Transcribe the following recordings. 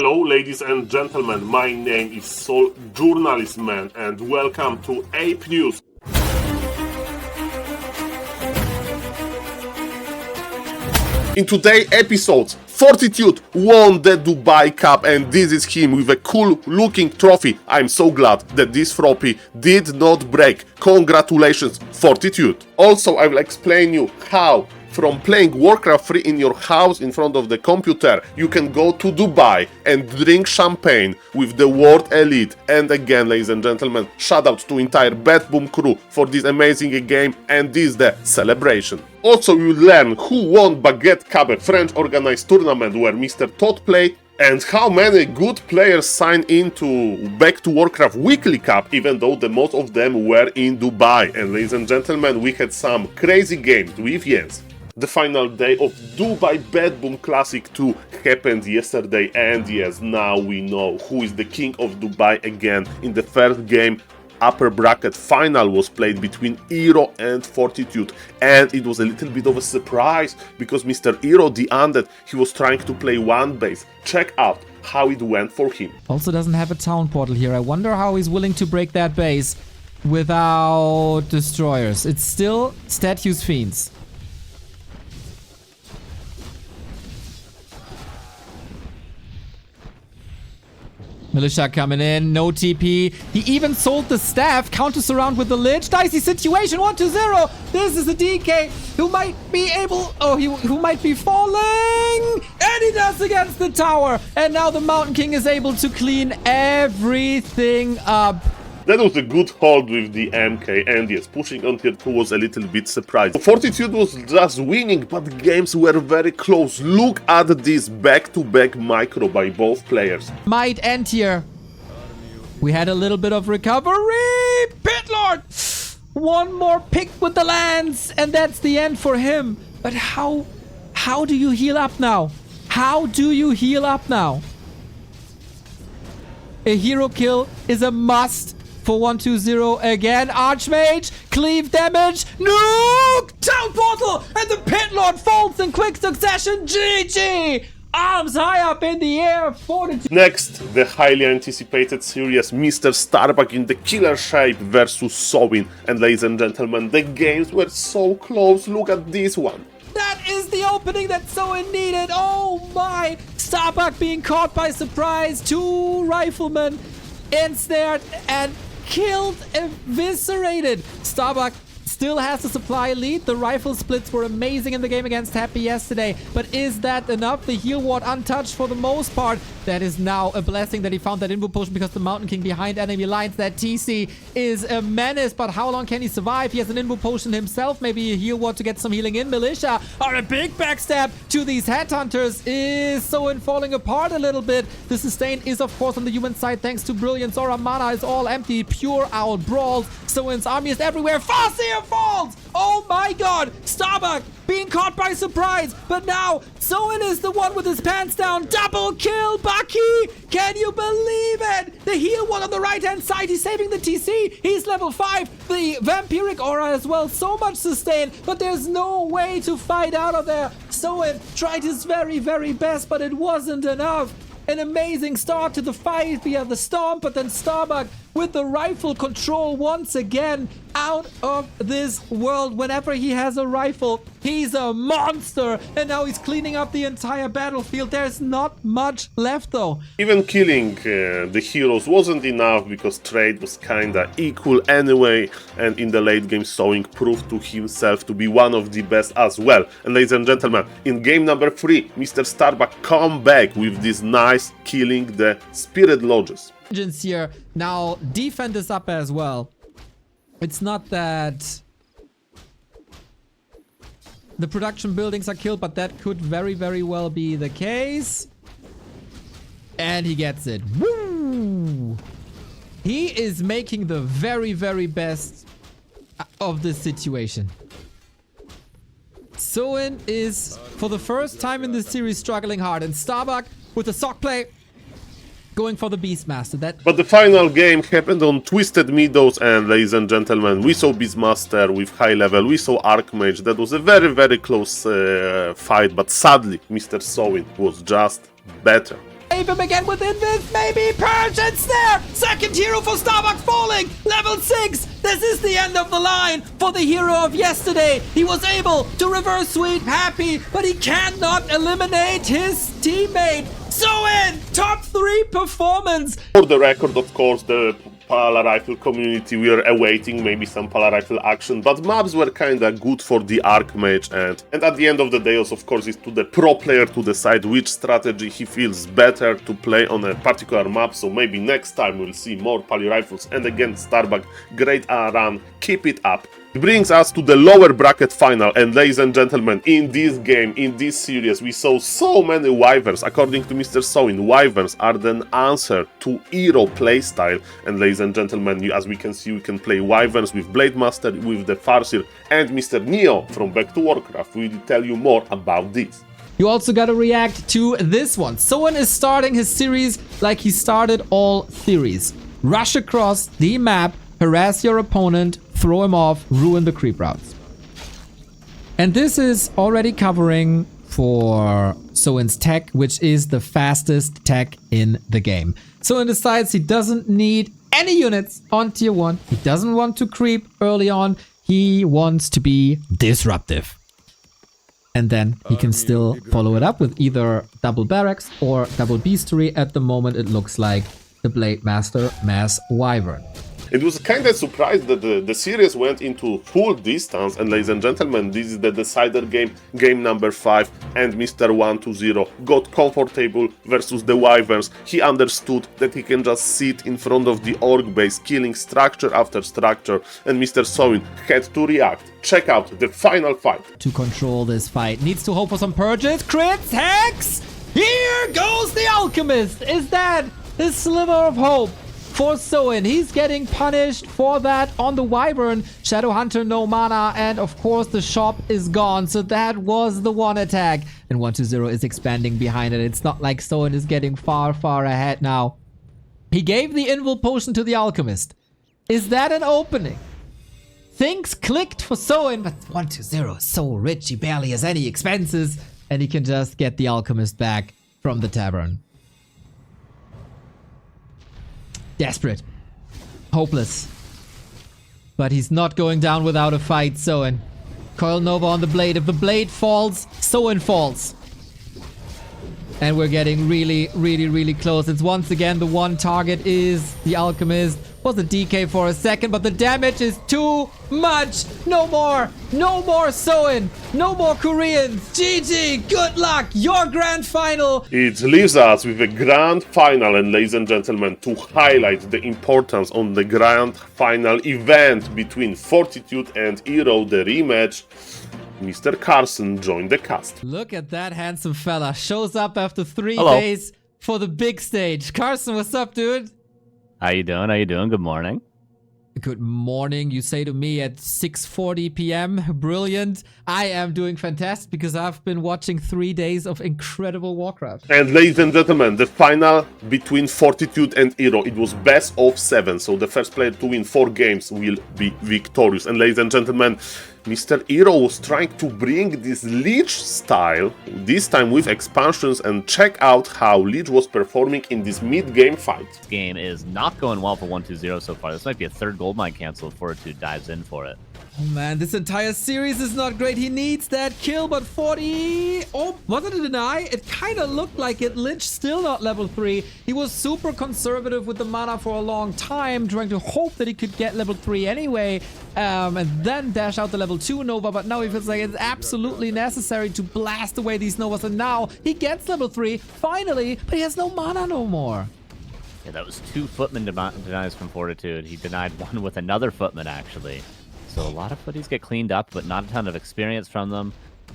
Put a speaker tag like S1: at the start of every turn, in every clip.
S1: Hello ladies and gentlemen, my name is SaulApeMan and welcome to ApeNews. In today's episode, Fortitude won the Dubai Cup and this is him with a cool looking trophy. I'm so glad that this trophy did not break. Congratulations Fortitude. Also I will explain you how from playing Warcraft 3 in your house in front of the computer, you can go to Dubai and drink champagne with the world elite. And again, ladies and gentlemen, shout out to entire BetBoom crew for this amazing game, and this is the celebration. Also, you learn who won Baguette Cup, a French organized tournament where Mr. Todd played, and how many good players signed into Back to Warcraft Weekly Cup, even though the most of them were in Dubai. And ladies and gentlemen, we had some crazy games with Jens. The final day of Dubai BetBoom Classic 2 happened yesterday, and yes, now we know who is the king of Dubai again. In the first game, upper bracket final was played between Hero and Fortitude, and it was a little bit of a surprise because Mr. Hero, the undead, he was trying to play one base. Check out how it went for him.
S2: Also doesn't have a town portal here. I wonder how he's willing to break that base without destroyers. It's still Statues Fiends. Militia coming in, no TP. He even sold the staff, counter surround with the Lich. Dicey situation, 1-0. This is a DK who might be able, who might be falling. And he does against the tower. And now the Mountain King is able to clean everything up.
S1: That was a good hold with the MK, and yes, pushing on tier 2 was a little bit surprising. Fortitude was just winning, but the games were very close. Look at this back-to-back micro by both players.
S2: Might end here. We had a little bit of recovery. Pitlord! One more pick with the lance, and that's the end for him. But how do you heal up now? How do you heal up now? A hero kill is a must. For 1-2-0 again, Archmage, cleave damage, nuke, town portal, and the Pit Lord falls in quick succession. GG! Arms high up in the air, Fortitude.
S1: Next, the highly anticipated series, Mr. Starbuck in the killer shape versus Sowin. And ladies and gentlemen, the games were so close. Look at this one.
S2: That is the opening that Soin needed. Oh my! Starbuck being caught by surprise. Two riflemen ensnared and killed, eviscerated. Starbuck still has the supply lead. The rifle splits were amazing in the game against Happy yesterday. But is that enough? The heal ward untouched for the most part. That is now a blessing that he found that invo potion because the Mountain King behind enemy lines. That TC is a menace, but how long can he survive? He has an invo potion himself. Maybe a heal ward to get some healing in. Militia are a big backstab to these headhunters. Is Soin falling apart a little bit. The sustain is of course on the human side thanks to Brilliance. Aura mana is all empty. Pure Owl brawls. Soin's army is everywhere. Farseer falls! Oh my god! Starbuck being caught by surprise, but now Soin is the one with his pants down. Double kill, Bucky! Can you believe it? The heal one on the right hand side, he's saving the TC. He's level 5. The vampiric aura as well, so much sustain, but there's no way to fight out of there. Soin tried his very, very best, but it wasn't enough. An amazing start to the fight via the stomp, but then Starbuck with the rifle control once again out of this world. Whenever he has a rifle, he's a monster. And now he's cleaning up the entire battlefield. There's not much left though.
S1: Even killing the heroes wasn't enough because trade was kinda equal anyway. And in the late game, Sowing proved to himself to be one of the best as well. And ladies and gentlemen, in game number 3, Mr. Starbuck come back with this nice killing the Spirit Lodges.
S2: Here now, defend is up as well. It's not that the production buildings are killed, but that could very, very well be the case. And he gets it. Woo! He is making the very, very best of this situation. Soin is, for the first time in this series, struggling hard. And Starbuck with the sock play going for the Beastmaster.
S1: But the final game happened on Twisted Meadows, and ladies and gentlemen, we saw Beastmaster with high level, we saw Archmage. That was a very, very close fight, but sadly, Mr. Sowin was just better.
S2: Save him again with Invis, maybe Purge and Snare! Second hero for Starbuck falling! Level 6! This is the end of the line for the hero of yesterday! He was able to reverse sweep Happy, but he cannot eliminate his teammate! Soin! Top 3 performance!
S1: For the record, of course, the Pala Rifle community, we are awaiting maybe some Pala Rifle action, but maps were kinda good for the Archmage, and at the end of the day, also, of course, it's to the pro player to decide which strategy he feels better to play on a particular map, so maybe next time we'll see more Pali Rifles, and again, Starbuck, great run, keep it up. It brings us to the lower bracket final, and ladies and gentlemen, in this game, in this series, we saw so many Wyverns. According to Mr. Soin, Wyverns are the answer to Hero playstyle, and ladies and gentlemen, as we can see, we can play Wyverns with Blade Master, with the Farseer, and Mr. Neo from Back to Warcraft will tell you more about this.
S2: You also gotta react to this one. Soin is starting his series like he started all series. Rush across the map, harass your opponent, throw him off, ruin the creep routes. And this is already covering for Soin's tech, which is the fastest tech in the game. Soin decides he doesn't need any units on tier 1. He doesn't want to creep early on. He wants to be disruptive. And then he can still follow it up with either double barracks or double beastery. At the moment, it looks like the Blade Master Mass Wyvern.
S1: It was kind of surprised that the series went into full distance, and ladies and gentlemen, this is the decider game, game number 5, and Mr. 120 got comfortable versus the Wyverns. He understood that he can just sit in front of the orc base, killing structure after structure, and Mr. Soin had to react. Check out the final fight.
S2: To control this fight, needs to hope for some purges, crits, hex! Here goes the Alchemist! Is that his sliver of hope? For Soin, he's getting punished for that on the Wyvern. Shadow Hunter, no mana, and of course the shop is gone. So that was the one attack. And 120 is expanding behind it. It's not like Soin is getting far, far ahead now. He gave the Invul Potion to the Alchemist. Is that an opening? Things clicked for Soin, but 120 is so rich, he barely has any expenses. And he can just get the Alchemist back from the tavern. Desperate. Hopeless. But he's not going down without a fight, Soin. Coil Nova on the blade. If the blade falls, Soin falls. And we're getting really, really, really close. It's once again the one target is the Alchemist. Was a DK for a second, but the damage is too much. No more. No more Soin. No more Koreans. GG. Good luck. Your grand final.
S1: It leaves us with a grand final, and ladies and gentlemen, to highlight the importance on the grand final event between Fortitude and Hero, the rematch, Mr. Carson joined the cast.
S2: Look at that handsome fella. Shows up after 3
S3: Hello.
S2: days for the big stage. Carson, what's up, dude?
S3: How you doing? How you doing? Good morning.
S2: Good morning, you say to me at 6:40 p.m. Brilliant. I am doing fantastic because I've been watching 3 days of incredible Warcraft.
S1: And ladies and gentlemen, the final between Fortitude and Hero, it was best of 7, so the first player to win 4 games will be victorious. And ladies and gentlemen, Mr. Hero was trying to bring this Lich style, this time with expansions, and check out how Lich was performing in this mid-game fight.
S3: This game is not going well for 120 so far. This might be a third gold mine cancel if Fortitude dives in for it.
S2: Oh man, this entire series is not great. He needs that kill, but 40... Oh, was it a deny? It kind of looked like it. Lich still not level 3. He was super conservative with the mana for a long time, trying to hope that he could get level 3 anyway, and then dash out the level 2 Nova, but now he feels like it's absolutely necessary to blast away these Novas, and now he gets level 3, finally, but he has no mana no more.
S3: Yeah, that was 2 footman denies from Fortitude. He denied one with another footman, actually. So a lot of footies get cleaned up, but not a ton of experience from them.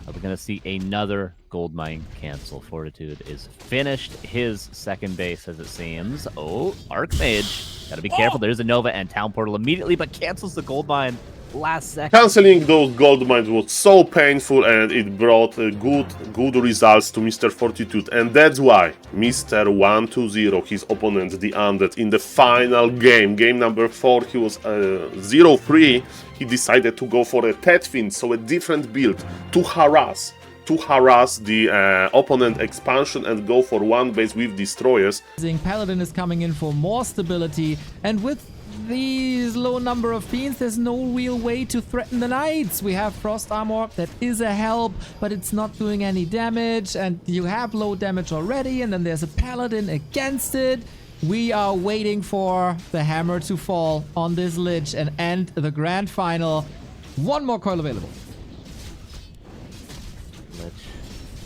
S3: We're going to see another gold mine cancel. Fortitude is finished his second base, as it seems. Oh, Archmage. Got to be careful. There's a Nova and Town Portal immediately, but cancels the gold mine last second.
S1: Cancelling those gold mines was so painful, and it brought good results to Mr. Fortitude, and that's why Mr. 120, his opponent, the Undead, in the final game, game number 4, he was 0-3. He decided to go for a Tetfin, so a different build to harass to harass the opponent expansion and go for one base with destroyers.
S2: Paladin is coming in for more stability, and with these low number of fiends, there's no real way to threaten the knights. We have frost armor that is a help, but it's not doing any damage, and you have low damage already, and then there's a paladin against it. We are waiting for the hammer to fall on this lich and end the grand final. One more coil available.
S3: Lich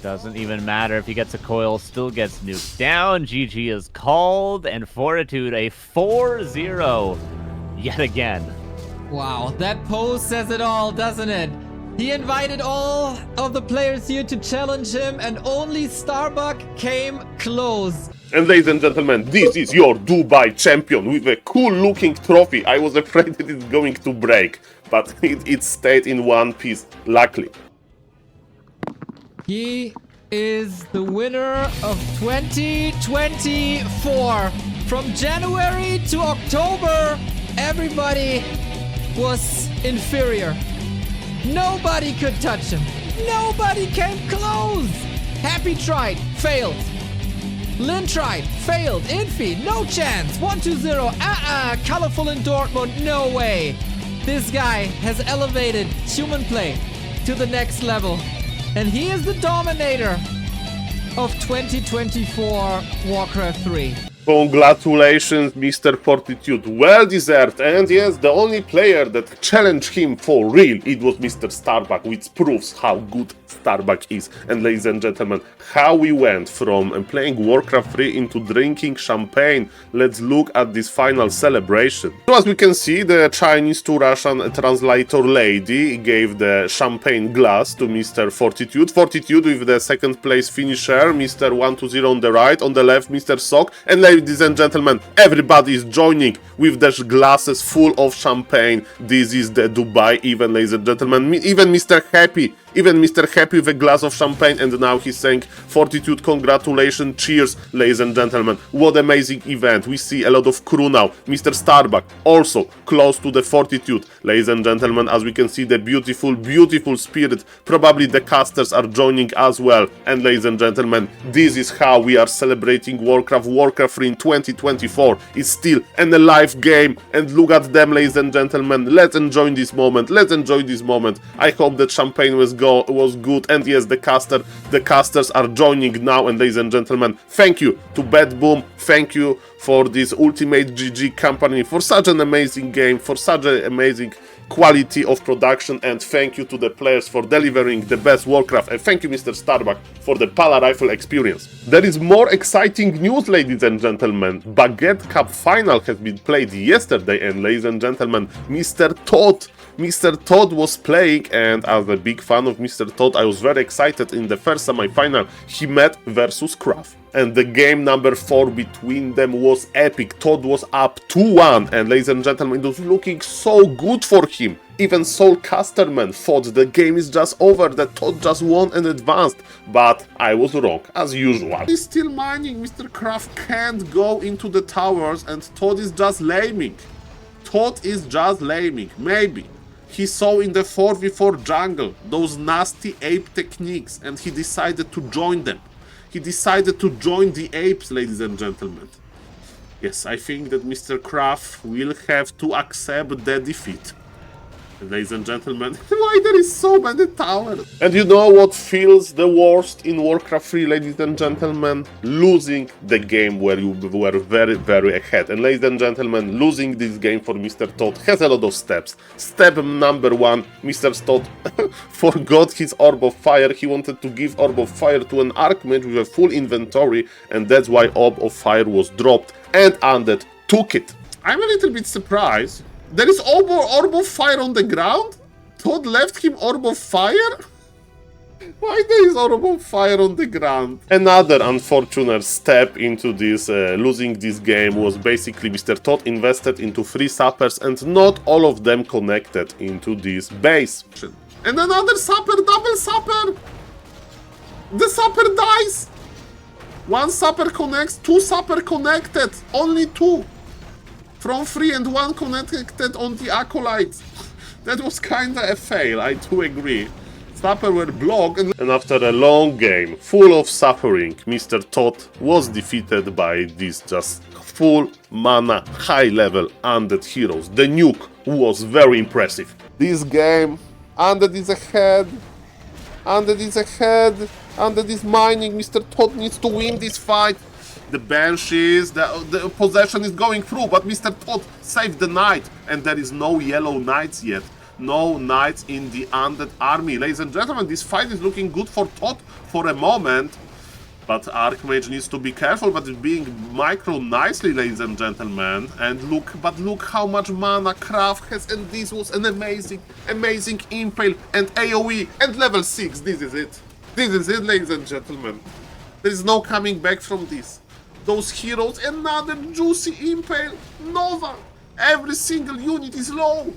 S3: doesn't even matter if he gets a coil, still gets nuked down. GG is called, and Fortitude a 4-0 yet again.
S2: Wow, that pose says it all, doesn't it? He invited all of the players here to challenge him, and only Starbuck came close.
S1: And ladies and gentlemen, this is your Dubai champion with a cool looking trophy. I was afraid that it's going to break, but it stayed in one piece, luckily.
S2: He is the winner of 2024. From January to October, everybody was inferior. Nobody could touch him. Nobody came close. Happy tried, failed. Lin tried, failed. Infi, no chance. 1-2-0. Colorful in Dortmund, no way. This guy has elevated human play to the next level. And he is the dominator of 2024 Warcraft 3.
S1: Congratulations, Mr. Fortitude, well deserved. And yes, the only player that challenged him for real, it was Mr. Starbuck, which proves how good Starbuck is. And ladies and gentlemen, how we went from playing Warcraft 3 into drinking champagne. Let's look at this final celebration. So as we can see, the Chinese to Russian translator lady gave the champagne glass to Mr. Fortitude. Fortitude with the second place finisher, Mr. 1-2-0 on the right, on the left, Mr. Sok. And ladies and gentlemen, everybody is joining with their glasses full of champagne. This is the Dubai even, ladies and gentlemen. Even Mr. Happy with a glass of champagne, and now he's saying, Fortitude, congratulations, cheers, ladies and gentlemen. What amazing event. We see a lot of crew now. Mr. Starbuck also close to the Fortitude. Ladies and gentlemen, as we can see, the beautiful, beautiful spirit. Probably the casters are joining as well. And ladies and gentlemen, this is how we are celebrating Warcraft 3 in 2024. It's still an alive game. And look at them, ladies and gentlemen. Let's enjoy this moment. Let's enjoy this moment. I hope that champagne was good, and yes, the casters are joining now. And ladies and gentlemen, thank you to BetBoom, thank you for this Ultimate GG company, for such an amazing game, for such an amazing quality of production, and thank you to the players for delivering the best Warcraft, and thank you Mr. Starbuck for the Pala Rifle experience. There is more exciting news, ladies and gentlemen. Baguette Cup final has been played yesterday, and ladies and gentlemen, Mr. Todd was playing, and as a big fan of Mr. Todd, I was very excited. In the first semi-final, he met versus Kraft. And the game number 4 between them was epic. Todd was up 2-1, and ladies and gentlemen, it was looking so good for him. Even SaulApeMan thought the game is just over, that Todd just won and advanced. But I was wrong, as usual. He's still mining. Mr. Kraft can't go into the towers, and Todd is just laming. Maybe he saw in the 4v4 jungle those nasty ape techniques, and he decided to join them. He decided to join the apes, ladies and gentlemen. Yes, I think that Mr. Kraft will have to accept the defeat. Ladies and gentlemen, why there is so many towers? And you know what feels the worst in Warcraft 3, ladies and gentlemen? Losing the game where you were very, very ahead. And ladies and gentlemen, losing this game for Mr. Todd has a lot of steps. Step number 1, Mr. Todd forgot his Orb of Fire. He wanted to give Orb of Fire to an Archmage with a full inventory, and that's why Orb of Fire was dropped, and Undead took it. I'm a little bit surprised. There is Orb of Fire on the ground? Todd left him Orb of Fire? Why there is Orb of Fire on the ground? Another unfortunate step into this, losing this game, was basically Mr. Todd invested into 3 sappers, and not all of them connected into this base. And another sapper, double sapper! The sapper dies! 1 sapper connects, 2 sapper connected, only 2. From 3 and 1 connected on the Acolyte. That was kinda a fail, I do agree. Sapper were blocked, and after a long game full of suffering, Mr. Todd was defeated by these just full mana, high level undead heroes. The nuke was very impressive. This game, undead is ahead, undead is ahead, undead is mining, Mr. Todd needs to win this fight. The Banshees, the possession is going through, but Mr. Todd saved the knight, and there is no yellow knights yet. No knights in the undead army. Ladies and gentlemen, this fight is looking good for Todd for a moment. But Archmage needs to be careful, but it's being micro nicely, ladies and gentlemen. And look how much mana Kraft has, and this was an amazing Impale and AoE and level 6. This is it. This is it, ladies and gentlemen. There is no coming back from this. Those heroes, another juicy Impale, Nova. Every single unit is low.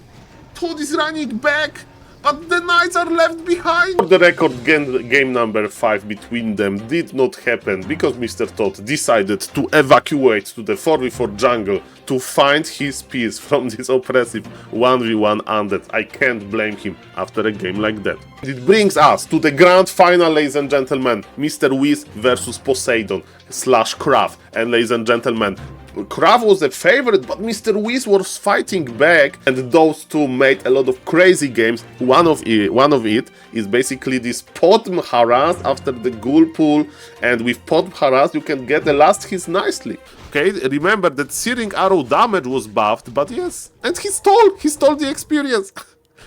S1: Todd is running back, but the knights are left behind. The record game number 5 between them did not happen because Mr. Todd decided to evacuate to the 4v4 jungle to find his peace from this oppressive 1v1 undead. I can't blame him after a game like that. It brings us to the grand final, ladies and gentlemen. Mr. Whis versus Poseidon / Kraft. And ladies and gentlemen, Kraft was a favorite, but Mr. Whis was fighting back, and those two made a lot of crazy games. One of it is basically this Potm harass after the ghoul pool, and with Potm harass you can get the last hit nicely. Okay, remember that Searing Arrow damage was buffed, but yes, and he stole the experience.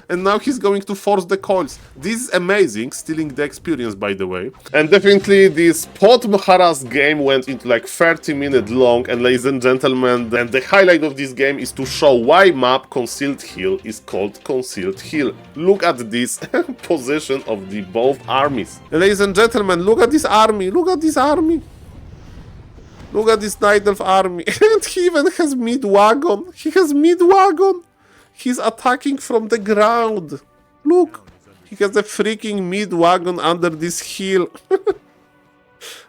S1: And now he's going to force the coils. This is amazing, stealing the experience, by the way. And definitely this Potm harass game went into like 30 minutes long, and ladies and gentlemen, and the highlight of this game is to show why map Concealed Hill is called Concealed Hill. Look at this position of the both armies. And ladies and gentlemen, look at this army, look at this army. Look at this Night Elf army. And he even has mid-wagon. He has mid-wagon. He's attacking from the ground. Look, he has a freaking mid-wagon under this hill.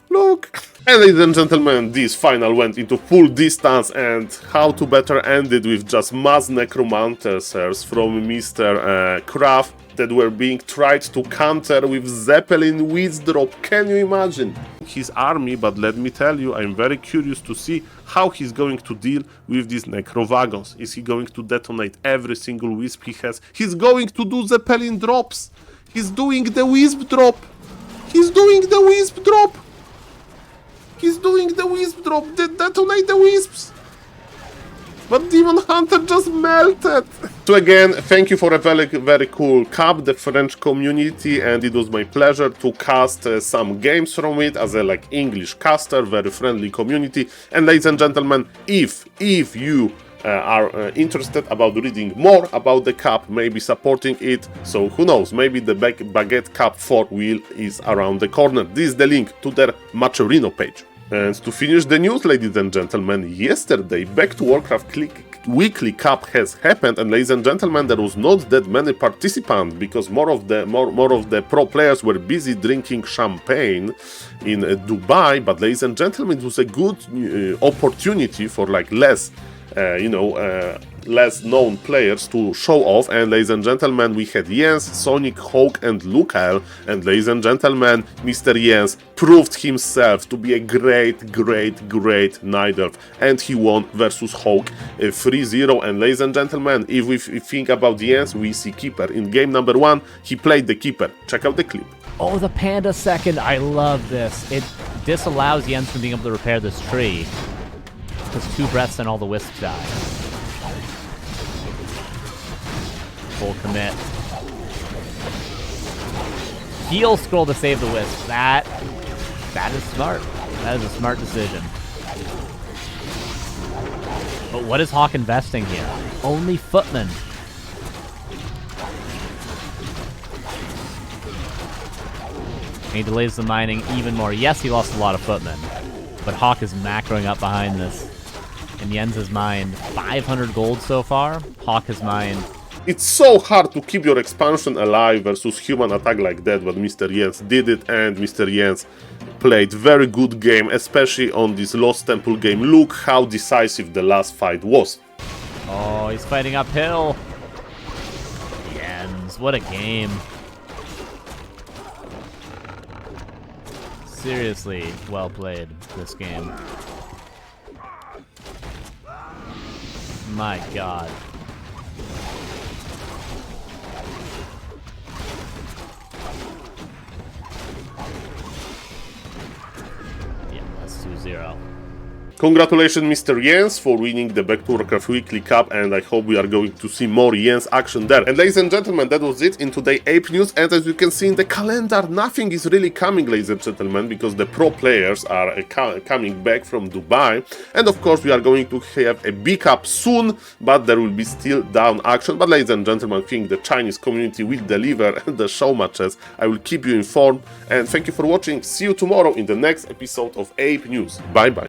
S1: Look. And ladies and gentlemen, this final went into full distance, and how to better end it with just mass necromancers from Mr. Kraft that were being tried to counter with Zeppelin Withdrop. Can you imagine? His army, but let me tell you, I'm very curious to see how he's going to deal with these necro wagons. Is he going to detonate every single wisp he has? He's going to do Zeppelin drops. He's doing the wisp drop. He's doing the wisp drop. He's doing the wisp drop. Detonate the wisps. But Demon Hunter just melted. So again, thank you for a very cool cup, the French community, and it was my pleasure to cast some games from it as a like English caster, very friendly community. And ladies and gentlemen, if you are interested about reading more about the cup, maybe supporting it, so who knows, maybe the Baguette Cup IV is around the corner. This is the link to their Macherino page. And to finish the news, ladies and gentlemen, yesterday Back to Warcraft Weekly Cup has happened, and ladies and gentlemen, there was not that many participants because more of the pro players were busy drinking champagne in Dubai. But ladies and gentlemen, it was a good opportunity for like less known players to show off. And ladies and gentlemen, we had Jens, Sonic, Hawk and Lucael, and ladies and gentlemen, Mr. Jens proved himself to be a great Night Elf, and he won versus Hawk 3-0. And ladies and gentlemen, if we think about Jens, we see Keeper. In game number 1, he played the Keeper. Check out the clip.
S3: Oh, the Panda second. I love this. It disallows Jens from being able to repair this tree, because 2 breaths and all the wisps die. Full commit. Heal scroll to save the wisp. That is smart. That is a smart decision. But what is Hawk investing here? Only footmen. And he delays the mining even more. Yes, he lost a lot of footmen, but Hawk is macroing up behind this. And Jens has mined 500 gold so far. Hawk has mined.
S1: It's so hard to keep your expansion alive versus human attack like that, but Mr. Jens did it, and Mr. Jens played very good game, especially on this Lost Temple game. Look how decisive the last fight was.
S3: Oh, he's fighting uphill. Jens, what a game. seriously well played this game. My God. Yeah, that's 2-0.
S1: Congratulations, Mr. Jens, for winning the Back to Warcraft Weekly Cup, and I hope we are going to see more Jens action there. And ladies and gentlemen, that was it in today's Ape News, and as you can see in the calendar, nothing is really coming, ladies and gentlemen, because the pro players are coming back from Dubai, and of course we are going to have a big cup soon, but there will be still down action. But ladies and gentlemen, I think the Chinese community will deliver the show matches. I will keep you informed, and thank you for watching. See you tomorrow in the next episode of Ape News. Bye bye.